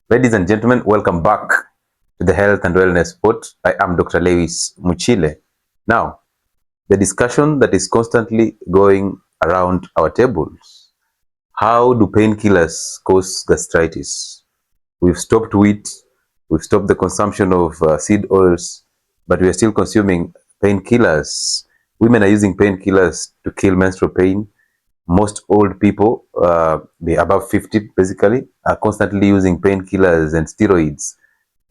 Ladies and gentlemen, welcome back to the Health and Wellness Spot. I am Dr. Lewis Muchile. Now, the discussion that is constantly going around our tables: how do painkillers cause gastritis? We've stopped wheat, we've stopped the consumption of seed oils, but we are still consuming painkillers. Women are using painkillers to kill menstrual pain. Most old people, they above 50 basically, are constantly using painkillers and steroids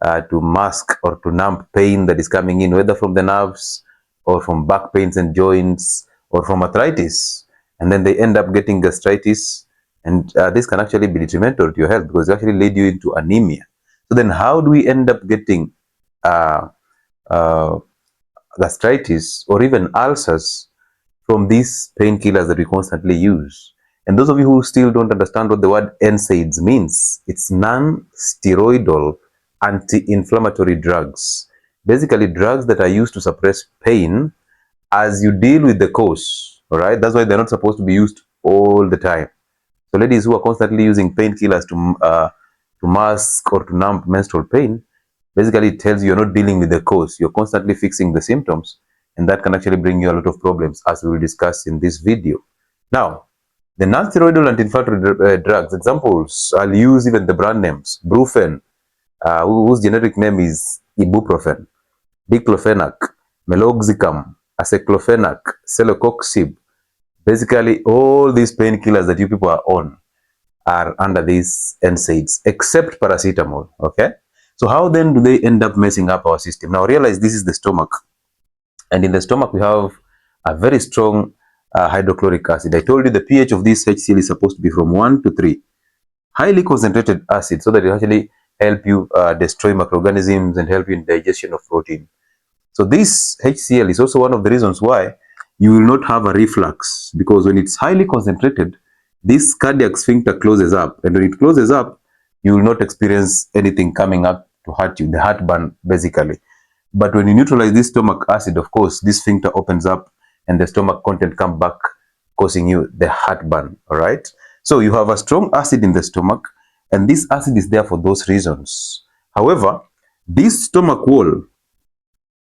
to mask or to numb pain that is coming in, whether from the nerves or from back pains and joints or from arthritis. And then they end up getting gastritis. And this can actually be detrimental to your health because it actually lead you into anemia. So then how do we end up getting uh, uh, gastritis or even ulcers from these painkillers that we constantly use? And those of you who still don't understand what the word NSAIDs means, it's non-steroidal anti-inflammatory drugs. Basically, drugs that are used to suppress pain as you deal with the cause. All right, that's why they're not supposed to be used all the time. So, ladies who are constantly using painkillers to mask or to numb menstrual pain, basically it tells you you're not dealing with the cause. You're constantly fixing the symptoms, and that can actually bring you a lot of problems, as we will discuss in this video. Now, the non-steroidal anti-inflammatory drugs, examples, I'll use even the brand names: Brufen, whose generic name is ibuprofen, diclofenac, meloxicam, aceclofenac, celecoxib. Basically, all these painkillers that you people are on are under these NSAIDs, except paracetamol. Okay, so how then do they end up messing up our system? Now realize this is the stomach, and in the stomach we have a very strong hydrochloric acid. I told you the pH of this HCl is supposed to be from 1 to 3. Highly concentrated acid, so that it actually help you destroy microorganisms and help you in digestion of protein. So this HCl is also one of the reasons why you will not have a reflux, because when it's highly concentrated, this cardiac sphincter closes up, and when it closes up, you will not experience anything coming up to hurt you, the heartburn basically. But when you neutralize this stomach acid, of course, this sphincter opens up and the stomach content come back, causing you the heartburn. All right. So you have a strong acid in the stomach, and this acid is there for those reasons. However, this stomach wall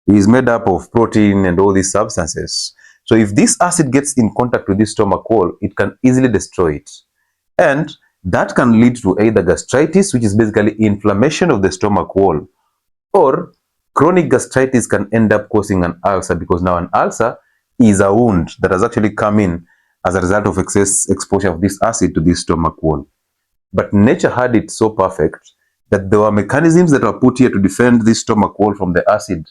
is made up of protein and all these substances. So if this acid gets in contact with this stomach wall, it can easily destroy it. And that can lead to either gastritis, which is basically inflammation of the stomach wall, or chronic gastritis can end up causing an ulcer, because now an ulcer is a wound that has actually come in as a result of excess exposure of this acid to this stomach wall. But nature had it so perfect that there were mechanisms that were put here to defend this stomach wall from the acid.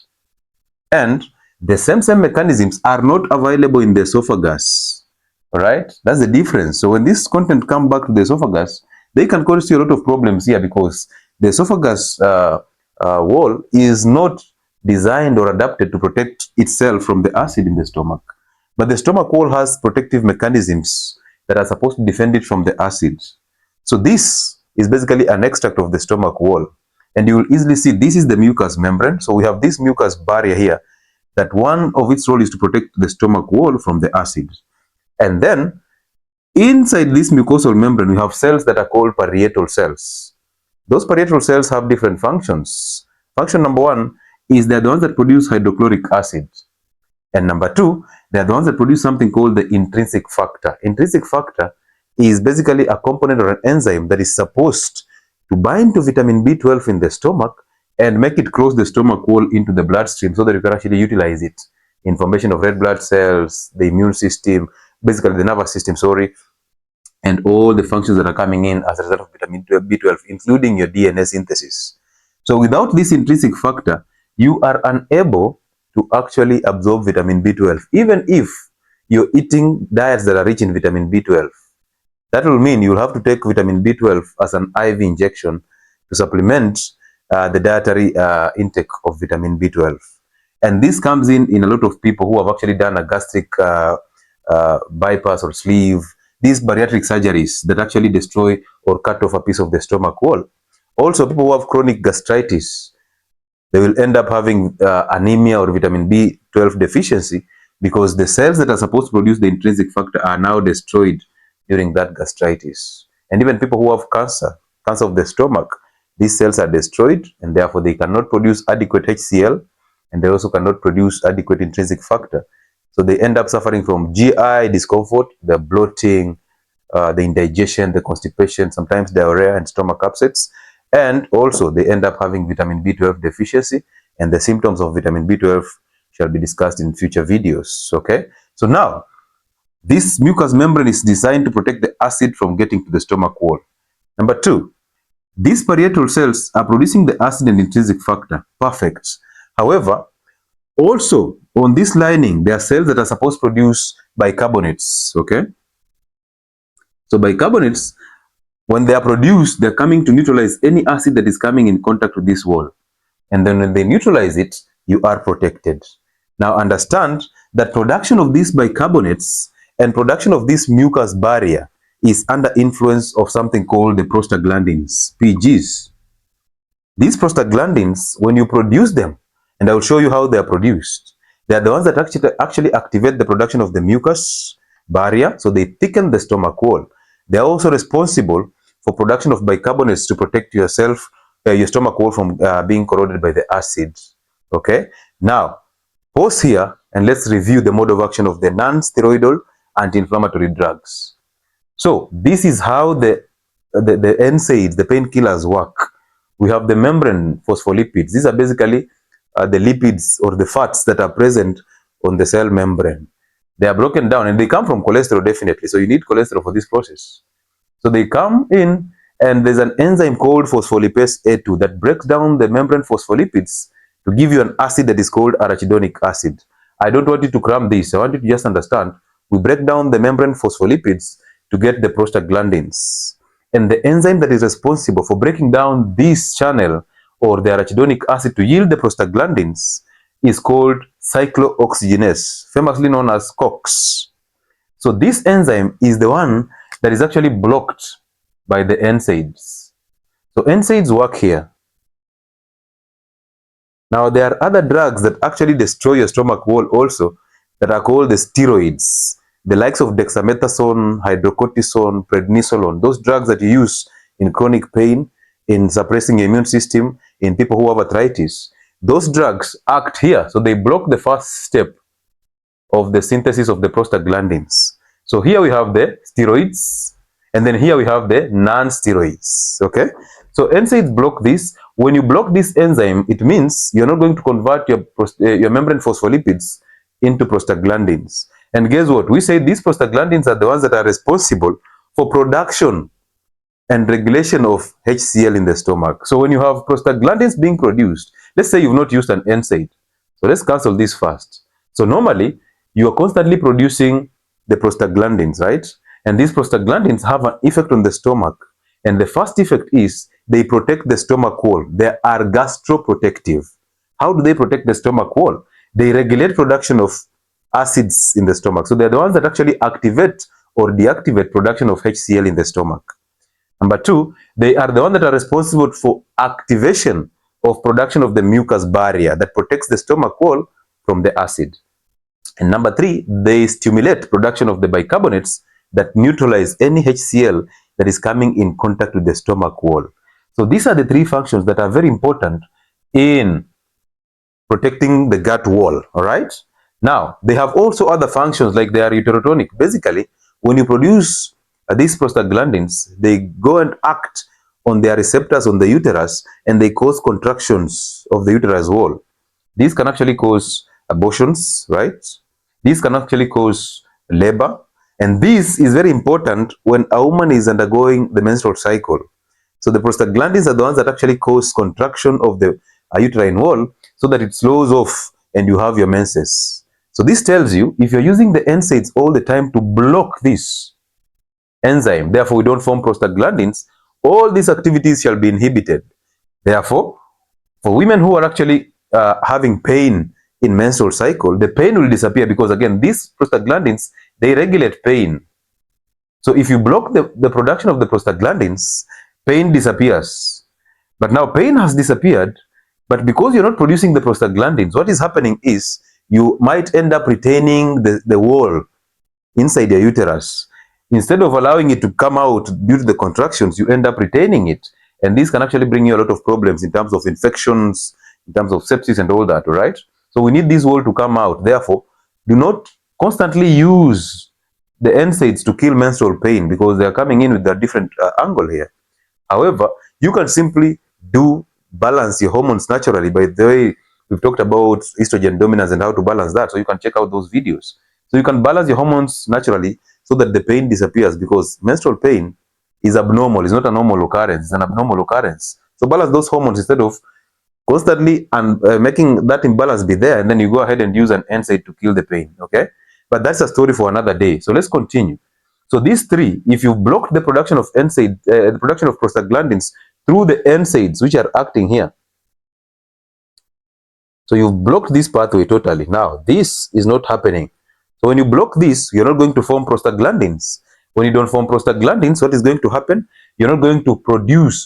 And the same mechanisms are not available in the esophagus. Right? That's the difference. So when this content come back to the esophagus, they can cause you a lot of problems here, because the esophagus wall is not designed or adapted to protect itself from the acid in the stomach. But the stomach wall has protective mechanisms that are supposed to defend it from the acid. So this is basically an extract of the stomach wall. And you will easily see this is the mucous membrane. So we have this mucous barrier here, that one of its role is to protect the stomach wall from the acid. And then inside this mucosal membrane, we have cells that are called parietal cells. Those parietal cells have different functions. Function number one is they're the ones that produce hydrochloric acid. And number two, they're the ones that produce something called the intrinsic factor. Intrinsic factor is basically a component or an enzyme that is supposed to bind to vitamin B12 in the stomach and make it cross the stomach wall into the bloodstream, so that you can actually utilize it in formation of red blood cells, the immune system, basically the nervous system, and all the functions that are coming in as a result of vitamin B12, including your DNA synthesis. So without this intrinsic factor, you are unable to actually absorb vitamin B12, even if you're eating diets that are rich in vitamin B12. That will mean you'll have to take vitamin B12 as an IV injection to supplement the dietary intake of vitamin B12. And this comes in a lot of people who have actually done a gastric bypass or sleeve, these bariatric surgeries that actually destroy or cut off a piece of the stomach wall. Also, people who have chronic gastritis, they will end up having anemia or vitamin B12 deficiency, because the cells that are supposed to produce the intrinsic factor are now destroyed during that gastritis. And even people who have cancer of the stomach, these cells are destroyed, and therefore they cannot produce adequate HCl, and they also cannot produce adequate intrinsic factor. So they end up suffering from GI discomfort, the bloating, the indigestion, the constipation, sometimes diarrhea and stomach upsets, and also they end up having vitamin B12 deficiency, and the symptoms of vitamin B12 shall be discussed in future videos. Okay, so now this mucous membrane is designed to protect the acid from getting to the stomach wall. Number two, these parietal cells are producing the acid and intrinsic factor. Perfect. However, also on this lining, there are cells that are supposed to produce bicarbonates. Okay, so bicarbonates, when they are produced, they're coming to neutralize any acid that is coming in contact with this wall. And then when they neutralize it, you are protected. Now understand that production of these bicarbonates and production of this mucus barrier is under influence of something called the prostaglandins, PGs. These prostaglandins, when you produce them, and I will show you how they are produced, they are the ones that actually activate the production of the mucus barrier, so they thicken the stomach wall. They are also responsible for production of bicarbonates to protect yourself, your stomach wall from being corroded by the acid. Okay, now pause here and let's review the mode of action of the non-steroidal anti-inflammatory drugs. So this is how the NSAIDs, the painkillers, work. We have the membrane phospholipids. These are basically the lipids or the fats that are present on the cell membrane. They are broken down and they come from cholesterol, definitely. So you need cholesterol for this process. So they come in, and there's an enzyme called phospholipase A2 that breaks down the membrane phospholipids to give you an acid that is called arachidonic acid. I don't want you to cram this. I want you to just understand. We break down the membrane phospholipids to get the prostaglandins. And the enzyme that is responsible for breaking down this channel or the arachidonic acid to yield the prostaglandins is called cyclooxygenase, famously known as COX. So this enzyme is the one that is actually blocked by the NSAIDs. So NSAIDs work here. Now there are other drugs that actually destroy your stomach wall also that are called the steroids. The likes of dexamethasone, hydrocortisone, prednisolone, those drugs that you use in chronic pain, in suppressing the immune system, in people who have arthritis. Those drugs act here. So they block the first step of the synthesis of the prostaglandins. So here we have the steroids, and then here we have the non-steroids. Okay, so NSAIDs block this. When you block this enzyme, it means you're not going to convert your membrane phospholipids into prostaglandins. And guess what? We say these prostaglandins are the ones that are responsible for production and regulation of HCl in the stomach. So when you have prostaglandins being produced, let's say you've not used an NSAID. So let's cancel this first. So normally, you are constantly producing the prostaglandins, right? And these prostaglandins have an effect on the stomach. And the first effect is they protect the stomach wall. They are gastroprotective. How do they protect the stomach wall? They regulate production of acids in the stomach. So they're the ones that actually activate or deactivate production of HCl in the stomach. Number two, they are the ones that are responsible for activation of production of the mucus barrier that protects the stomach wall from the acid. And number three, they stimulate production of the bicarbonates that neutralize any HCl that is coming in contact with the stomach wall. So these are the three functions that are very important in protecting the gut wall, all right? Now, they have also other functions like they are uterotonic. Basically, when you produce these prostaglandins, they go and act on their receptors on the uterus and they cause contractions of the uterus wall. These can actually cause abortions, right? These can actually cause labor. And this is very important when a woman is undergoing the menstrual cycle. So the prostaglandins are the ones that actually cause contraction of the uterine wall so that it slows off and you have your menses. So this tells you if you're using the NSAIDs all the time to block this enzyme, therefore we don't form prostaglandins, all these activities shall be inhibited. Therefore, for women who are actually having pain in menstrual cycle, the pain will disappear because again, these prostaglandins, they regulate pain. So if you block the production of the prostaglandins, pain disappears. But now pain has disappeared, but because you're not producing the prostaglandins, what is happening is you might end up retaining the wall inside your uterus. Instead of allowing it to come out due to the contractions, you end up retaining it. And this can actually bring you a lot of problems in terms of infections, in terms of sepsis and all that, all right? So we need this wall to come out. Therefore, do not constantly use the NSAIDs to kill menstrual pain because they are coming in with a different angle here. However, you can simply balance your hormones naturally. By the way, we've talked about estrogen dominance and how to balance that, so you can check out those videos. So you can balance your hormones naturally so that the pain disappears, because menstrual pain is abnormal. It's not a normal occurrence. It's an abnormal occurrence. So balance those hormones instead of constantly and making that imbalance be there, and then you go ahead and use an NSAID to kill the pain. Okay, but that's a story for another day. So let's continue. So these three, if you block the production of NSAID, the production of prostaglandins through the NSAIDs which are acting here, so you've blocked this pathway totally. Now this is not happening. So when you block this, you're not going to form prostaglandins. When you don't form prostaglandins, what is going to happen? You're not going to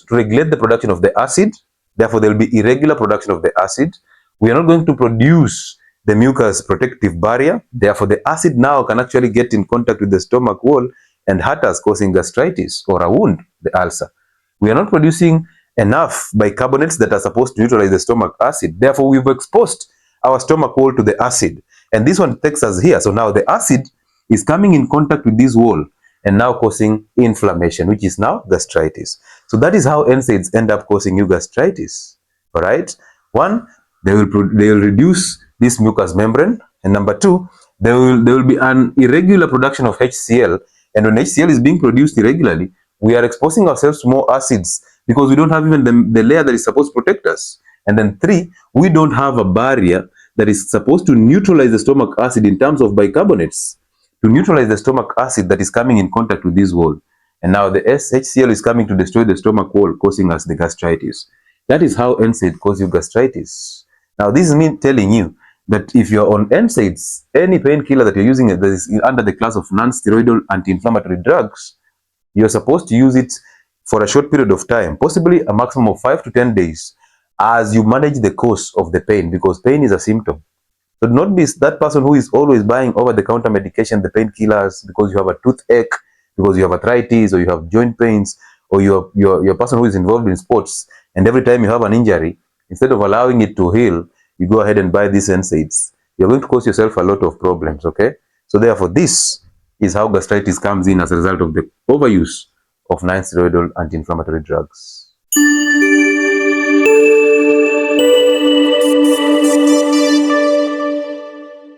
regulate the production of the acid. Therefore, there will be irregular production of the acid. We are not going to produce the mucus protective barrier. Therefore, the acid now can actually get in contact with the stomach wall and hurt us, causing gastritis or a wound, the ulcer. We are not producing enough bicarbonates that are supposed to neutralize the stomach acid. Therefore, we've exposed our stomach wall to the acid. And this one takes us here. So now the acid is coming in contact with this wall and now causing inflammation, which is now gastritis. So that is how NSAIDs end up causing you gastritis. All right. One, they will reduce this mucous membrane, and number two, there will be an irregular production of HCl. And when HCl is being produced irregularly, we are exposing ourselves to more acids because we don't have even the layer that is supposed to protect us. And then three, we don't have a barrier that is supposed to neutralize the stomach acid in terms of bicarbonates, to neutralize the stomach acid that is coming in contact with this wall. And now the HCl is coming to destroy the stomach wall, causing us the gastritis. That is how NSAID causes you gastritis. Now this is me telling you that if you're on NSAIDs, any painkiller that you're using that is under the class of non-steroidal anti-inflammatory drugs, you're supposed to use it for a short period of time, possibly a maximum of 5 to 10 days, as you manage the cause of the pain, because pain is a symptom. So do not be that person who is always buying over-the-counter medication, the painkillers, because you have a toothache, because you have arthritis, or you have joint pains, or you're a person who is involved in sports, and every time you have an injury, instead of allowing it to heal, you go ahead and buy these NSAIDs. You're going to cause yourself a lot of problems, okay? So therefore, this is how gastritis comes in as a result of the overuse of non-steroidal anti-inflammatory drugs.